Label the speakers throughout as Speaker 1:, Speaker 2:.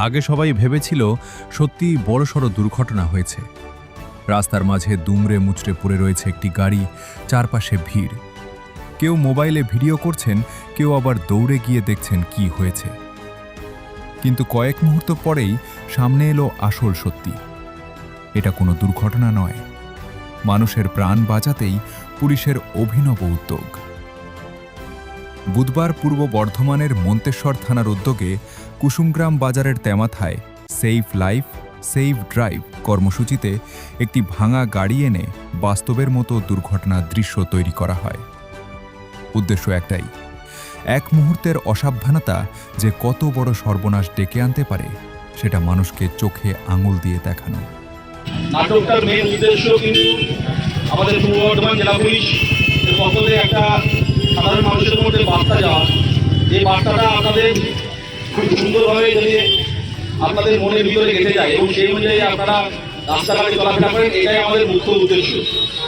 Speaker 1: আগে সবাই ভেবেছিল সত্যি বড়সড় দুর্ঘটনা হয়েছে। রাস্তার মাঝে দুমড়ে মুচড়ে পড়ে রয়েছে একটি গাড়ি, চারপাশে ভিড়। কেউ মোবাইলে ভিডিও করছেন, কেউ আবার দৌড়ে গিয়ে দেখছেন কি হয়েছে। কিন্তু কয়েক মুহূর্ত পরেই সামনে এলো আসল সত্যি। এটা কোনো দুর্ঘটনা নয়, মানুষের প্রাণ বাঁচাতেই পুলিশের অভিনব উদ্যোগ। বুধবার পূর্ব বর্ধমানের মন্তেশ্বর থানার উদ্যোগে কুসুমগ্রাম বাজারের তেমাথায় সেভ লাইফ সেভ ড্রাইভ কর্মসূচিতে একটি ভাঙা গাড়ি এনে বাস্তবের মতো দুর্ঘটনার দৃশ্য তৈরি করা হয়। উদ্দেশ্য একটাই, এক মুহূর্তের অসাবধানতা যে কত বড় সর্বনাশ ডেকে আনতে পারে সেটা মানুষকে চোখে আঙুল দিয়ে দেখানো।
Speaker 2: নাটকটার মেন উদ্দেশ্য কিন্তু আমাদের পূর্ব বর্ধমান জেলা পুলিশ পক্ষ থেকে একটা সাধারণ মানুষের মধ্যে বার্তা যাওয়া, যে বার্তাটা আপনাদের খুব সুন্দরভাবে যদি আপনাদের মনের ভিতরে গেঁথে যায় এবং সেই অনুযায়ী আপনারা রাস্তাঘাটে চলাফেরা করেন, এটাই আমাদের মুখ্য উদ্দেশ্য।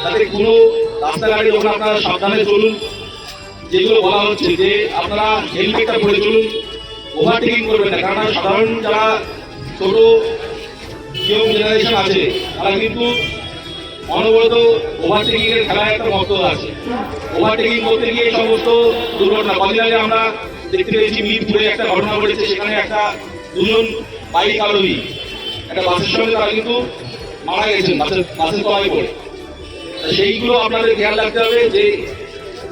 Speaker 2: তাতে কোনো রাস্তাঘাটে যখন আপনারা সাবধানে চলুন, যেগুলো বলা হচ্ছে যে আপনারা হেলমেটটা পরে চলুন, ওভারটেকিং করবেন না, কারণ সাধারণ যারা ছোট ইয়ং জেনারেশন আছে তারা কিন্তু অনবরত ওভারটেকিং এর খেলায় একটা মত আছে। ওভারটেকিং করতে গিয়ে এই সমস্ত দুর্ঘটনা, কদিন আগে আমরা দেখতে পেয়েছি মিরপুরে একটা ঘটনা ঘটেছে, সেখানে একটা দুজন বাইক আরোহী একটা বাসের সঙ্গে তারা কিন্তু মারা গেছেন বাসের তলায় পড়ে। সেইগুলো আপনাদের খেয়াল রাখতে হবে যে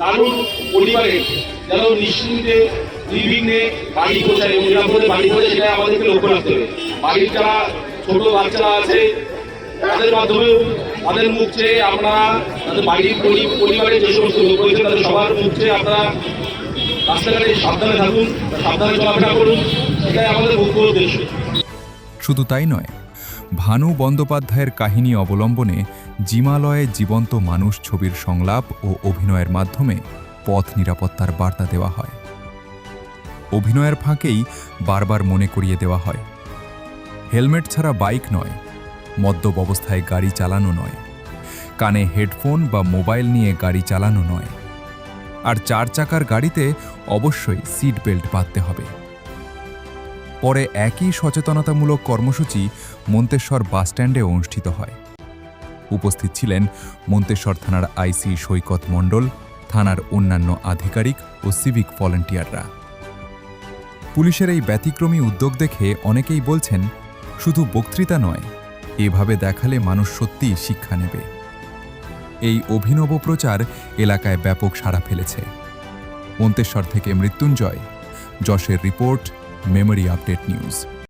Speaker 2: কারণ পরিবারে যেন নিশ্চিন্তে নির্বিঘ্নে বাড়ি পৌঁছায় এবং নিরাপদে বাড়ি পৌঁছে, সেটা আমাদেরকে লক্ষ্য রাখতে হবে। বাড়ির যারা ছোট বাচ্চারা আছে তাদের মাধ্যমেও তাদের মুখ চেয়ে আপনারা তাদের বাড়ির পরিবারের যে সমস্ত লোক রয়েছে তাদের সবার মুখ চেয়ে আপনারা রাস্তাঘাটে সাবধানে থাকুন, সাবধানে চলাফেরা করুন, এটাই আমাদের মুখ্য উদ্দেশ্য।
Speaker 1: শুধু তাই নয়, ভানু বন্দ্যোপাধ্যায়ের কাহিনী অবলম্বনে জিমালয়ে জীবন্ত মানুষ ছবির সংলাপ ও অভিনয়ের মাধ্যমে পথ নিরাপত্তার বার্তা দেওয়া হয়। অভিনয়ের ফাঁকেই বারবার মনে করিয়ে দেওয়া হয়, হেলমেট ছাড়া বাইক নয়, মদ্যপ অবস্থায় গাড়ি চালানো নয়, কানে হেডফোন বা মোবাইল নিয়ে গাড়ি চালানো নয়, আর চার চাকার গাড়িতে অবশ্যই সিট বেল্ট বাঁধতে হবে। পরে একই সচেতনতামূলক কর্মসূচি মন্তেশ্বর বাসস্ট্যান্ডে অনুষ্ঠিত হয়। উপস্থিত ছিলেন মন্তেশ্বর থানার আইসি সৈকত মণ্ডল, থানার অন্যান্য আধিকারিক ও সিভিক ভলেন্টিয়াররা। পুলিশের এই ব্যতিক্রমী উদ্যোগ দেখে অনেকেই বলছেন, শুধু বক্তৃতা নয়, এভাবে দেখালে মানুষ সত্যিই শিক্ষা নেবে। এই অভিনব প্রচার এলাকায় ব্যাপক সাড়া ফেলেছে। মন্তেশ্বর থেকে মৃত্যুঞ্জয়, যশের রিপোর্ট, মেমরি আপডেট নিউজ।